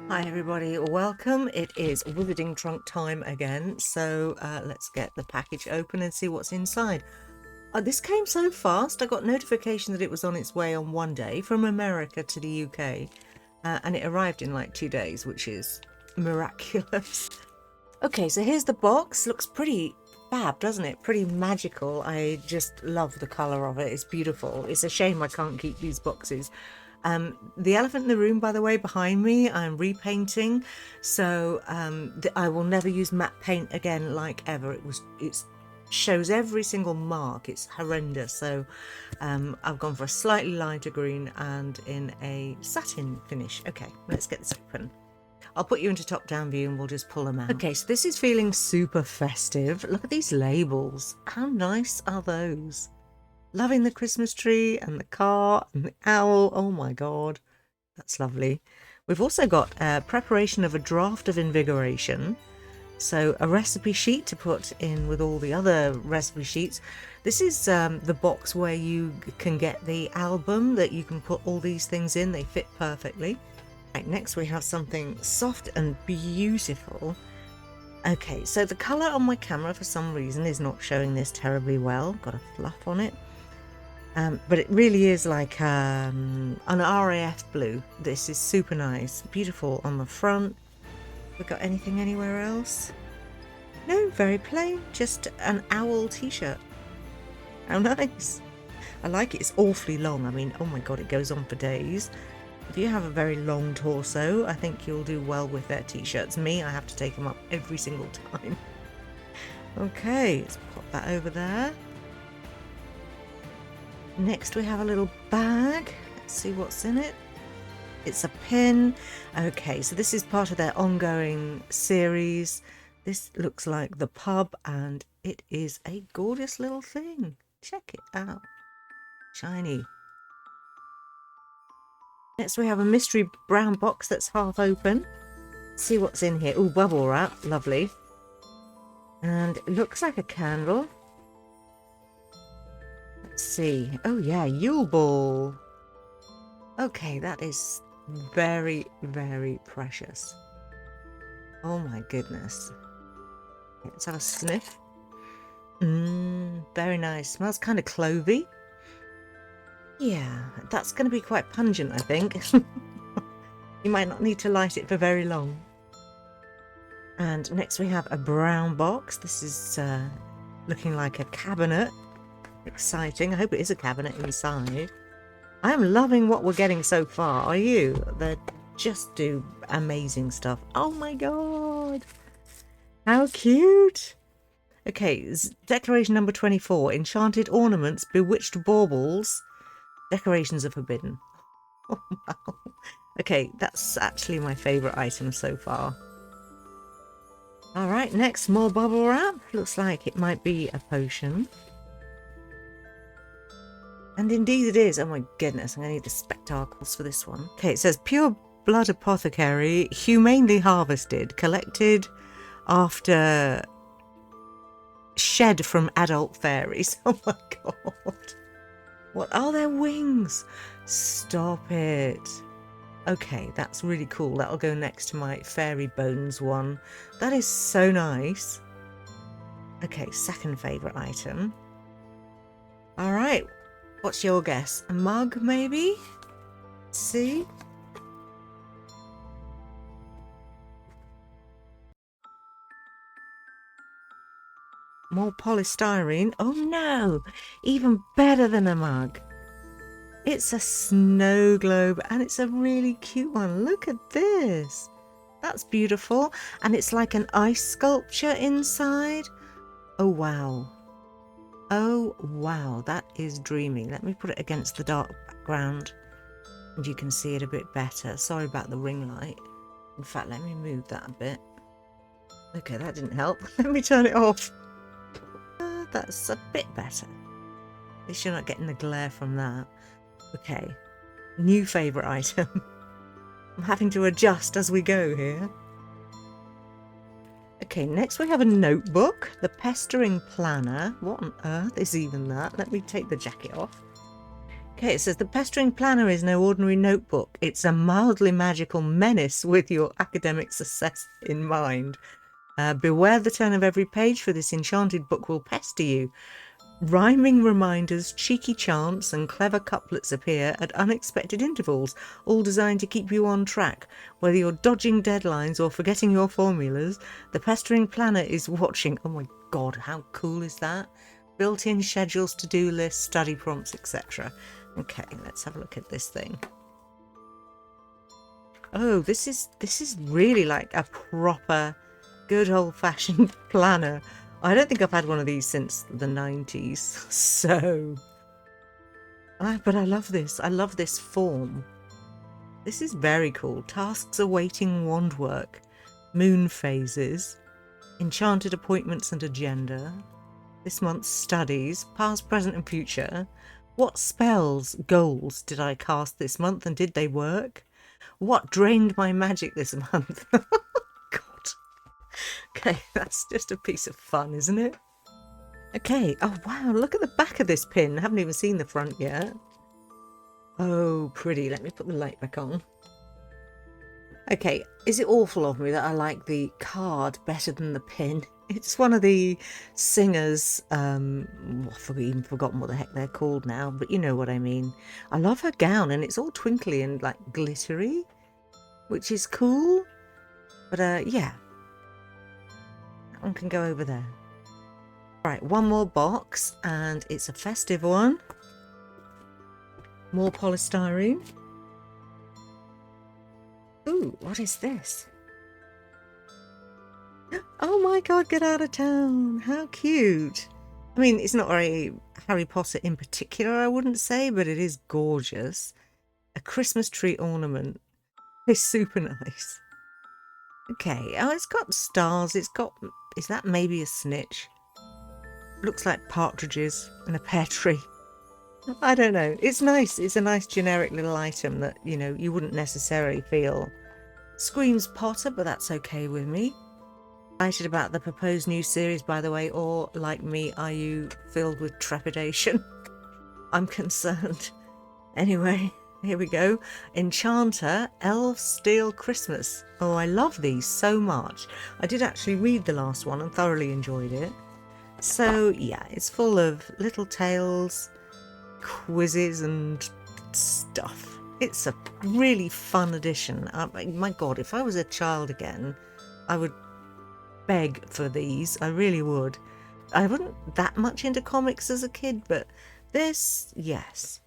Hi everybody, welcome. It is Withering Trunk time again, so let's get the package open and see what's inside. This came so fast. I got notification that it was on its way on one day from America to the UK, and it arrived in like 2 days, which is miraculous. Okay, so here's the box. Looks pretty fab, doesn't it? Pretty magical. I just love the colour of it. It's beautiful. It's a shame I can't keep these boxes. The elephant in the room, by the way, behind me, I'm repainting, so I will never use matte paint again like ever. It shows every single mark. It's horrendous. So I've gone for a slightly lighter green and in a satin finish. Okay, let's get this open. I'll put you into top-down view and we'll just pull them out. Okay, so this is feeling super festive. Look at these labels. How nice are those? Loving the Christmas tree and the car and the owl. Oh my god, that's lovely. We've also got preparation of a draft of invigoration. So a recipe sheet to put in with all the other recipe sheets. This is the box where you can get the album that you can put all these things in. They fit perfectly. Right, next we have something soft and beautiful. Okay, so the colour on my camera for some reason is not showing this terribly well. Got a fluff on it. But it really is like an RAF blue. This is super nice. Beautiful on the front. We got anything anywhere else? No, very plain. Just an owl t-shirt. How nice. I like it. It's awfully long. I mean, oh my god, it goes on for days. If you have a very long torso, I think you'll do well with their t-shirts. Me, I have to take them up every single time. Okay, let's pop that over there. Next we have a little bag. Let's see what's in it. It's a pin. Okay, so this is part of their ongoing series. This looks like the pub and it is a gorgeous little thing. Check it out. Shiny. Next we have a mystery brown box that's half open. Let's see what's in here. Oh, bubble wrap. Lovely. And it looks like a candle. Let's see. Oh yeah, Yule Ball. Okay, that is very, very precious. Oh my goodness. Let's have a sniff. Very nice. Smells kind of clovey. Yeah, that's going to be quite pungent, I think. You might not need to light it for very long. And next we have a brown box. This is looking like a cabinet. Exciting. I hope it is a cabinet inside. I am loving what we're getting so far. Are you? They just do amazing stuff. Oh my god. How cute. Okay, declaration number 24. Enchanted ornaments, bewitched baubles. Decorations are forbidden. Oh, wow. Okay, that's actually my favourite item so far. Alright, next, more bubble wrap. Looks like it might be a potion. And indeed it is. Oh my goodness, I'm going to need the spectacles for this one. Okay, it says pure blood apothecary, humanely harvested, collected after shed from adult fairies. Oh my god. What are their wings? Stop it. Okay, that's really cool. That'll go next to my fairy bones one. That is so nice. Okay, second favourite item. Alright, what's your guess? A mug, maybe? Let's see. More polystyrene. Oh no! Even better than a mug. It's a snow globe and it's a really cute one. Look at this. That's beautiful. And it's like an ice sculpture inside. Oh wow. Oh wow, that is dreamy. Let me put it against the dark background and you can see it a bit better. Sorry about the ring light. In fact, let me move that a bit. Okay, that didn't help. Let me turn it off. That's a bit better. At least you're not getting the glare from that. Okay, new favourite item. I'm having to adjust as we go here. Okay, next we have a notebook, the Pestering Planner. What on earth is even that? Let me take the jacket off. Okay, it says the Pestering Planner is no ordinary notebook. It's a mildly magical menace with your academic success in mind. Beware the turn of every page, for this enchanted book will pester you. Rhyming reminders, cheeky chants, and clever couplets appear at unexpected intervals, all designed to keep you on track. Whether you're dodging deadlines or forgetting your formulas, the Pestering Planner is watching. Oh my god, how cool is that? Built-in schedules, to-do lists, study prompts, etc. Okay, let's have a look at this thing. Oh, this is really like a proper, good old-fashioned planner. I don't think I've had one of these since the 90s, so... but I love this. I love this form. This is very cool. Tasks awaiting wand work, moon phases, enchanted appointments and agenda, this month's studies, past, present and future. What spells, goals did I cast this month and did they work? What drained my magic this month? Okay, that's just a piece of fun, isn't it? Okay, oh wow, look at the back of this pin. I haven't even seen the front yet. Oh, pretty. Let me put the light back on. Okay, is it awful of me that I like the card better than the pin? It's one of the singers, I've even forgotten what the heck they're called now, but you know what I mean. I love her gown, and it's all twinkly and like glittery, which is cool. But yeah. That one can go over there. Right, one more box, and it's a festive one. More polystyrene. Ooh, what is this? Oh my god, get out of town. How cute. I mean, it's not very Harry Potter in particular, I wouldn't say, but it is gorgeous. A Christmas tree ornament. It's super nice. Okay, oh, it's got stars. It's got... Is that maybe a snitch? Looks like partridges and a pear tree. I don't know. It's nice. It's a nice generic little item that, you know, you wouldn't necessarily feel screams Potter, but that's okay with me. Excited about the proposed new series, by the way, or like me, are you filled with trepidation? I'm concerned. Anyway, here we go. Enchanter, Elves Steal Christmas. Oh, I love these so much. I did actually read the last one and thoroughly enjoyed it. So yeah, it's full of little tales, quizzes and stuff. It's a really fun edition. My god, if I was a child again, I would beg for these. I really would. I wasn't that much into comics as a kid, but this, yes.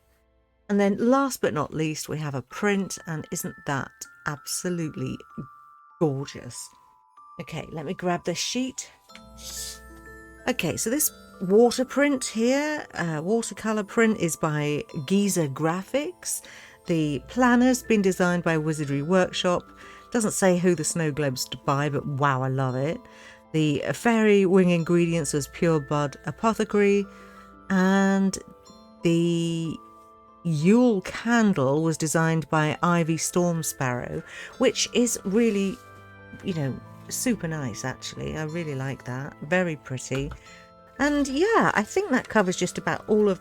And then last but not least, we have a print, and isn't that absolutely gorgeous? Okay, let me grab this sheet. Okay, so this water print here, watercolor print, is by Giza Graphics. The planner's been designed by Wizardry Workshop. Doesn't say who the snow globe's by, but wow, I love it. The fairy wing ingredients was Pure Blood Apothecary, and the Yule candle was designed by Ivy Storm Sparrow, which is really, you know, super nice actually. I really like that. Very pretty. And yeah, I think that covers just about all of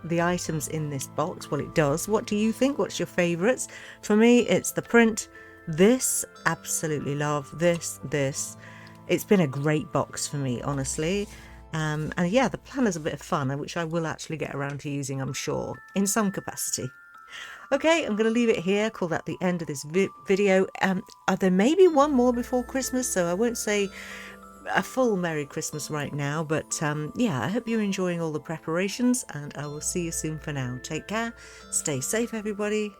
the items in this box. Well, it does. What do you think? What's your favourites? For me, it's the print. This, absolutely love. This. It's been a great box for me, honestly. And yeah, the planner's a bit of fun, which I will actually get around to using, I'm sure, in some capacity. Okay, I'm going to leave it here, call that the end of this video. There may be one more before Christmas, so I won't say a full Merry Christmas right now, but yeah, I hope you're enjoying all the preparations, and I will see you soon for now. Take care, stay safe everybody.